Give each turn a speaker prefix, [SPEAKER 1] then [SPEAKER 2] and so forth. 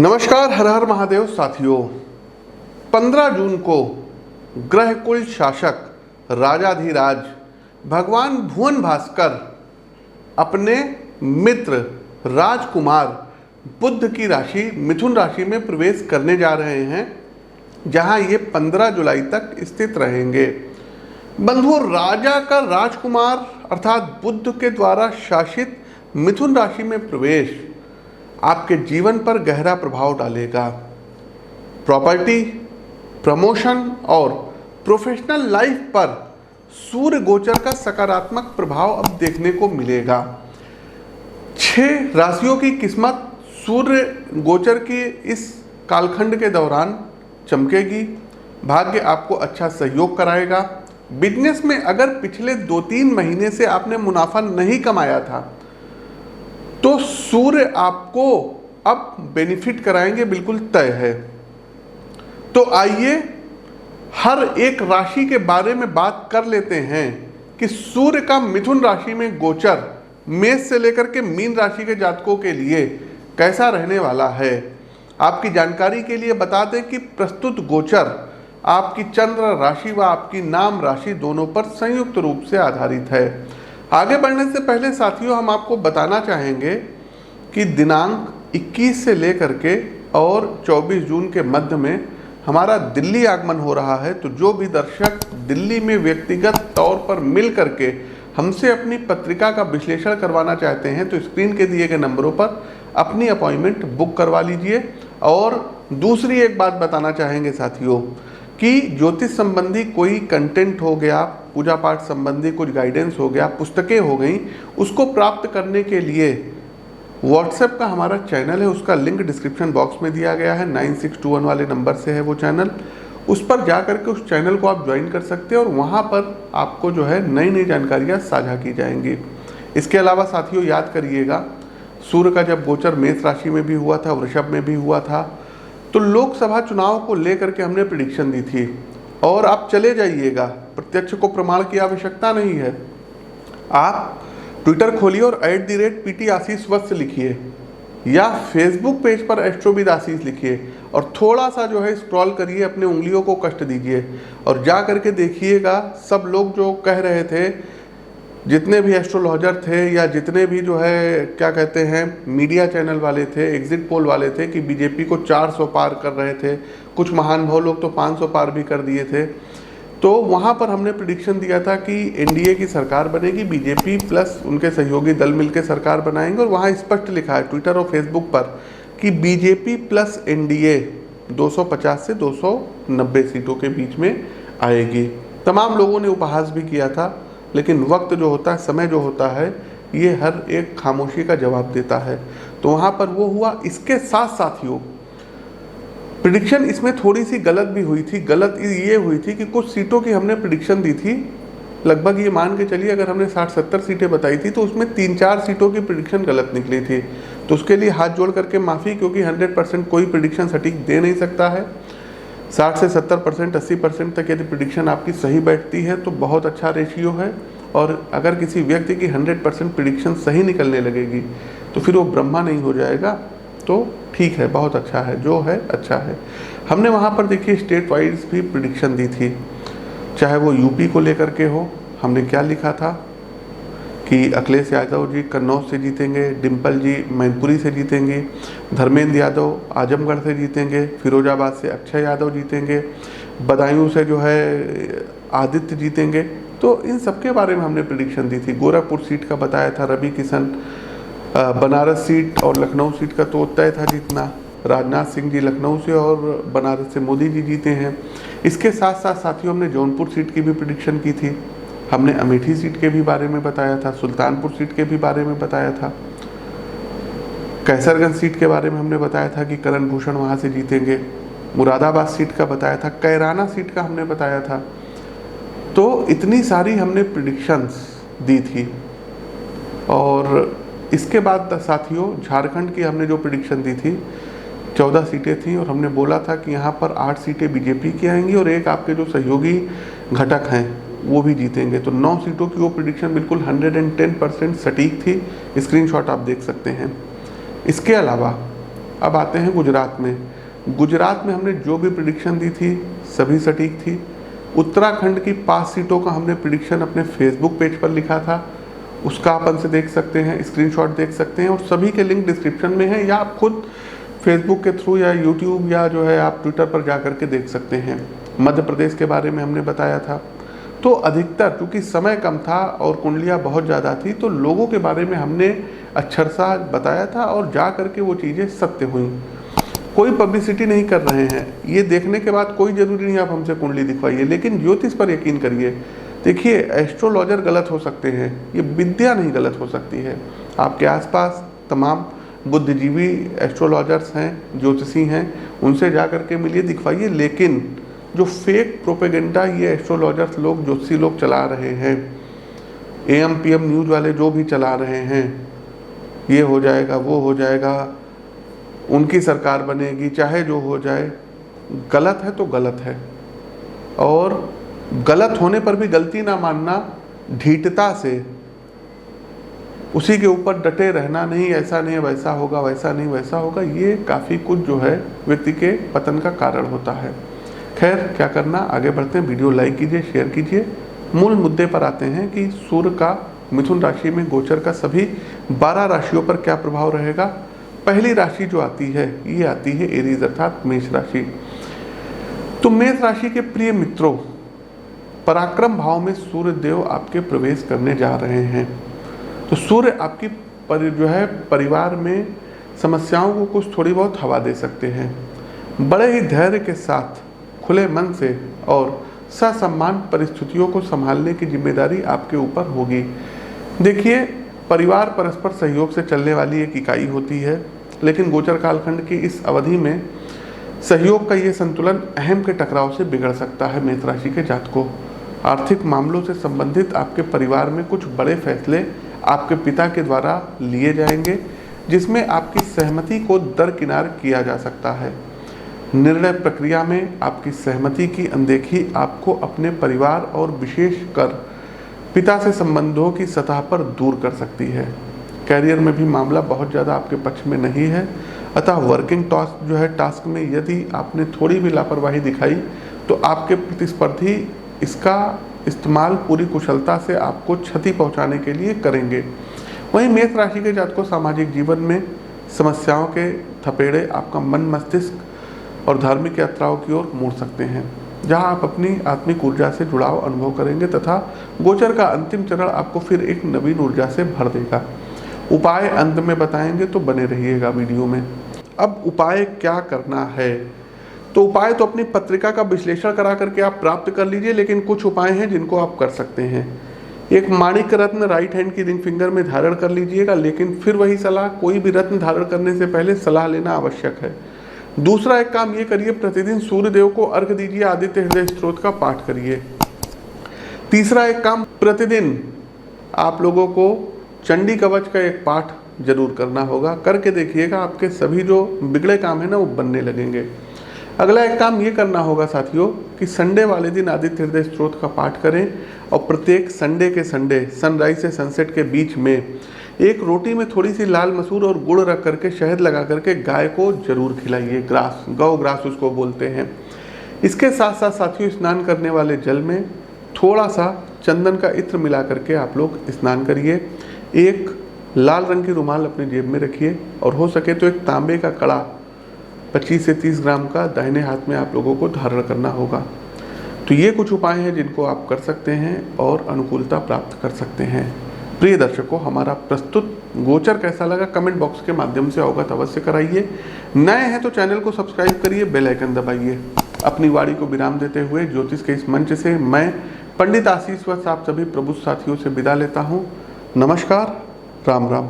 [SPEAKER 1] नमस्कार, हर हर महादेव साथियों। 15 जून को ग्रह कुल शासक राजाधिराज भगवान भुवन भास्कर अपने मित्र राजकुमार बुध की राशि मिथुन राशि में प्रवेश करने जा रहे हैं, जहां ये 15 जुलाई तक स्थित रहेंगे। बंधुओं, राजा का राजकुमार अर्थात बुध के द्वारा शासित मिथुन राशि में प्रवेश आपके जीवन पर गहरा प्रभाव डालेगा। प्रॉपर्टी, प्रमोशन और प्रोफेशनल लाइफ पर सूर्य गोचर का सकारात्मक प्रभाव अब देखने को मिलेगा। 6 राशियों की किस्मत सूर्य गोचर की इस कालखंड के दौरान चमकेगी। भाग्य आपको अच्छा सहयोग कराएगा। बिजनेस में अगर पिछले 2-3 महीने से आपने मुनाफा नहीं कमाया था तो सूर्य आपको अब बेनिफिट कराएंगे, बिल्कुल तय है। तो आइए हर एक राशि के बारे में बात कर लेते हैं कि सूर्य का मिथुन राशि में गोचर मेष से लेकर के मीन राशि के जातकों के लिए कैसा रहने वाला है। आपकी जानकारी के लिए बता दें कि प्रस्तुत गोचर आपकी चंद्र राशि व आपकी नाम राशि दोनों पर संयुक्त रूप से आधारित है। आगे बढ़ने से पहले साथियों, हम आपको बताना चाहेंगे कि दिनांक 21 से लेकर के और 24 जून के मध्य में हमारा दिल्ली आगमन हो रहा है। तो जो भी दर्शक दिल्ली में व्यक्तिगत तौर पर मिल करके हमसे अपनी पत्रिका का विश्लेषण करवाना चाहते हैं तो स्क्रीन के दिए गए नंबरों पर अपनी अपॉइंटमेंट बुक करवा लीजिए। और दूसरी एक बात बताना चाहेंगे साथियों कि ज्योतिष संबंधी कोई कंटेंट हो गया, पूजा पाठ संबंधी कुछ गाइडेंस हो गया, पुस्तकें हो गई, उसको प्राप्त करने के लिए व्हाट्सएप का हमारा चैनल है, उसका लिंक डिस्क्रिप्शन बॉक्स में दिया गया है। 9621 वाले नंबर से है वो चैनल। उस पर जा करके उस चैनल को आप ज्वाइन कर सकते हैं और वहाँ पर आपको जो है नई नई जानकारियाँ साझा की जाएंगी। इसके अलावा साथियों याद करिएगा, सूर्य का जब गोचर मेष राशि में भी हुआ था, वृषभ में भी हुआ था, तो लोकसभा चुनाव को लेकर के हमने प्रेडिक्शन दी थी। और आप चले जाइएगा, प्रत्यक्ष को प्रमाण की आवश्यकता नहीं है। आप ट्विटर खोलिए और @PT आशीष वत्स लिखिए या फेसबुक पेज पर एस्ट्रोविद आशीष लिखिए और थोड़ा सा जो है स्क्रॉल करिए, अपने उंगलियों को कष्ट दीजिए और जा करके देखिएगा सब लोग जो कह रहे थे, जितने भी एस्ट्रोलॉजर थे या जितने भी जो है क्या कहते हैं मीडिया चैनल वाले थे, एग्जिट पोल वाले थे कि बीजेपी को 400 पार कर रहे थे, कुछ महान भाव लोग तो 500 पार भी कर दिए थे। तो वहाँ पर हमने प्रेडिक्शन दिया था कि एनडीए की सरकार बनेगी, बीजेपी प्लस उनके सहयोगी दल मिलकर सरकार बनाएंगे। और वहाँ स्पष्ट लिखा है ट्विटर और फेसबुक पर कि बीजेपी प्लस एनडीए 250 से 290 सीटों के बीच में आएगी। तमाम लोगों ने उपहास भी किया था, लेकिन वक्त जो होता है, समय जो होता है, ये हर एक खामोशी का जवाब देता है। तो वहाँ पर वो हुआ। इसके साथ साथियों प्रेडिक्शन इसमें थोड़ी सी गलत भी हुई थी। गलत ये हुई थी कि कुछ सीटों की हमने प्रेडिक्शन दी थी, लगभग ये मान के चलिए अगर हमने 60-70 सीटें बताई थी तो उसमें 3-4 सीटों की प्रेडिक्शन गलत निकली थी। तो उसके लिए हाथ जोड़ करके माफ़ी, क्योंकि 100% कोई प्रेडिक्शन सटीक दे नहीं सकता है। 60 से 70%, 80% तक यदि प्रेडिक्शन आपकी सही बैठती है तो बहुत अच्छा रेशियो है। और अगर किसी व्यक्ति की 100% प्रेडिक्शन सही निकलने लगेगी तो फिर वो ब्रह्मा नहीं हो जाएगा। तो ठीक है, बहुत अच्छा है, जो है अच्छा है। हमने वहाँ पर देखिए स्टेट वाइज भी प्रेडिक्शन दी थी, चाहे वो यूपी को लेकर के हो। हमने क्या लिखा था कि अखिलेश यादव जी कन्नौज से जीतेंगे, डिम्पल जी मैनपुरी से जीतेंगे, धर्मेंद्र यादव आजमगढ़ से जीतेंगे, फिरोजाबाद से अक्षय यादव जीतेंगे, बदायूं से जो है आदित्य जीतेंगे। तो इन सब के बारे में हमने प्रेडिक्शन दी थी। गोरखपुर सीट का बताया था रवि किशन, बनारस सीट और लखनऊ सीट का तो तय था जीतना। राजनाथ सिंह जी लखनऊ से और बनारस से मोदी जी जीते हैं। इसके साथ साथ साथियों हमने जौनपुर सीट की भी प्रेडिक्शन की थी। हमने अमेठी सीट के भी बारे में बताया था, सुल्तानपुर सीट के भी बारे में बताया था, कैसरगंज सीट के बारे में हमने बताया था कि करण भूषण वहाँ से जीतेंगे, मुरादाबाद सीट का बताया था, कैराना सीट का हमने बताया था। तो इतनी सारी हमने प्रेडिक्शंस दी थी। और इसके बाद साथियों झारखंड की हमने जो प्रेडिक्शन दी थी 14 सीटें थी और हमने बोला था कि यहाँ पर 8 सीटें बीजेपी की आएंगी और एक आपके जो सहयोगी घटक हैं वो भी जीतेंगे। तो 9 सीटों की वो प्रेडिक्शन बिल्कुल 110% सटीक थी। स्क्रीनशॉट आप देख सकते हैं। इसके अलावा अब आते हैं गुजरात में। गुजरात में हमने जो भी प्रिडिक्शन दी थी सभी सटीक थी। उत्तराखंड की 5 सीटों का हमने प्रिडिक्शन अपने फेसबुक पेज पर लिखा था, उसका आप से देख सकते हैं, स्क्रीनशॉट देख सकते हैं और सभी के लिंक डिस्क्रिप्शन में है, या आप खुद फेसबुक के थ्रू या यूट्यूब या जो है आप ट्विटर पर जा कर के देख सकते हैं। मध्य प्रदेश के बारे में हमने बताया था। तो अधिकतर क्योंकि समय कम था और कुंडलियाँ बहुत ज़्यादा थी तो लोगों के बारे में हमने अक्षरशः बताया था और जा कर के वो चीज़ें सत्य हुई। कोई पब्लिसिटी नहीं कर रहे हैं, ये देखने के बाद कोई ज़रूरी नहीं आप हमसे कुंडली दिखवाइए, लेकिन ज्योतिष पर यकीन करिए। देखिए, एस्ट्रोलॉजर गलत हो सकते हैं, ये विद्या नहीं गलत हो सकती है। आपके आसपास तमाम बुद्धिजीवी एस्ट्रोलॉजर्स हैं, ज्योतिषी हैं, उनसे जा कर के मिलिए, दिखवाइए। लेकिन जो फेक प्रोपेगेंडा ये एस्ट्रोलॉजर्स लोग, ज्योतिषी लोग चला रहे हैं, AM PM न्यूज़ वाले जो भी चला रहे हैं, ये हो जाएगा, वो हो जाएगा, उनकी सरकार बनेगी, चाहे जो हो जाए, गलत है तो गलत है। और गलत होने पर भी गलती ना मानना, ढीठता से उसी के ऊपर डटे रहना, नहीं ऐसा नहीं है, वैसा होगा, वैसा नहीं वैसा होगा, ये काफ़ी कुछ जो है व्यक्ति के पतन का कारण होता है। खैर, क्या करना, आगे बढ़ते हैं। वीडियो लाइक कीजिए, शेयर कीजिए। मूल मुद्दे पर आते हैं कि सूर्य का मिथुन राशि में गोचर का सभी 12 राशियों पर क्या प्रभाव रहेगा। पहली राशि जो आती है ये आती है एरीज अर्थात मेष राशि। तो मेष राशि के प्रिय मित्रों, पराक्रम भाव में सूर्य देव आपके प्रवेश करने जा रहे हैं। तो सूर्य आपकी जो है परिवार में समस्याओं को कुछ थोड़ी बहुत हवा दे सकते हैं। बड़े ही धैर्य के साथ, खुले मन से और ससम्मान परिस्थितियों को संभालने की जिम्मेदारी आपके ऊपर होगी। देखिए, परिवार परस्पर सहयोग से चलने वाली एक इकाई होती है, लेकिन गोचर कालखंड की इस अवधि में सहयोग का ये संतुलन अहम के टकराव से बिगड़ सकता है। मेष राशि के जातकों, आर्थिक मामलों से संबंधित आपके परिवार में कुछ बड़े फैसले आपके पिता के द्वारा लिए जाएंगे, जिसमें आपकी सहमति को दरकिनार किया जा सकता है। निर्णय प्रक्रिया में आपकी सहमति की अनदेखी आपको अपने परिवार और विशेषकर पिता से संबंधों की सतह पर दूर कर सकती है। कैरियर में भी मामला बहुत ज़्यादा आपके पक्ष में नहीं है, अतः वर्किंग टास्क में यदि आपने थोड़ी भी लापरवाही दिखाई तो आपके प्रतिस्पर्धी इसका इस्तेमाल पूरी कुशलता से आपको क्षति पहुंचाने के लिए करेंगे। वहीं मेष राशि के जातकों, सामाजिक जीवन में समस्याओं के थपेड़े आपका मन, मस्तिष्क और धार्मिक यात्राओं की ओर मोड़ सकते हैं, जहां आप अपनी आत्मिक ऊर्जा से जुड़ाव अनुभव करेंगे तथा गोचर का अंतिम चरण आपको फिर एक नवीन ऊर्जा से भर देगा। उपाय अंत में बताएंगे, तो बने रहिएगा वीडियो में। अब उपाय क्या करना है, तो उपाय तो अपनी पत्रिका का विश्लेषण करा करके आप प्राप्त कर लीजिए, लेकिन कुछ उपाय हैं जिनको आप कर सकते हैं। एक माणिक रत्न राइट हैंड की रिंग फिंगर में धारण कर लीजिएगा, लेकिन फिर वही सलाह, कोई भी रत्न धारण करने से पहले सलाह लेना आवश्यक है। दूसरा एक काम ये करिए, प्रतिदिन सूर्य देव को अर्घ्य दीजिए, आदित्य हृदय स्तोत्र का पाठ करिए। तीसरा एक काम, प्रतिदिन आप लोगों को चंडी कवच का एक पाठ जरूर करना होगा। करके देखिएगा, आपके सभी जो बिगड़े काम है ना वो बनने लगेंगे। अगला एक काम ये करना होगा साथियों कि संडे वाले दिन आदित्य हृदय स्तोत्र का पाठ करें और प्रत्येक संडे के संडे सनराइज से सनसेट के बीच में एक रोटी में थोड़ी सी लाल मसूर और गुड़ रख करके शहद लगा करके गाय को जरूर खिलाइए। ग्रास, गौ ग्रास उसको बोलते हैं। इसके साथ साथ साथियों, स्नान करने वाले जल में थोड़ा सा चंदन का इत्र मिला करके आप लोग स्नान करिए। एक लाल रंग की रुमाल अपनी जेब में रखिए और हो सके तो एक तांबे का कड़ा 25 से 30 ग्राम का दाहिने हाथ में आप लोगों को धारण करना होगा। तो ये कुछ उपाय हैं जिनको आप कर सकते हैं और अनुकूलता प्राप्त कर सकते हैं। प्रिय दर्शकों, हमारा प्रस्तुत गोचर कैसा लगा कमेंट बॉक्स के माध्यम से अवगत अवश्य कराइए। नए हैं तो चैनल को सब्सक्राइब करिए, बेल आइकन दबाइए। अपनी वाणी को विराम देते हुए ज्योतिष के इस मंच से मैं पंडित आशीष वत्स आप सभी प्रबुद्ध साथियों से विदा लेता हूँ। नमस्कार, राम राम।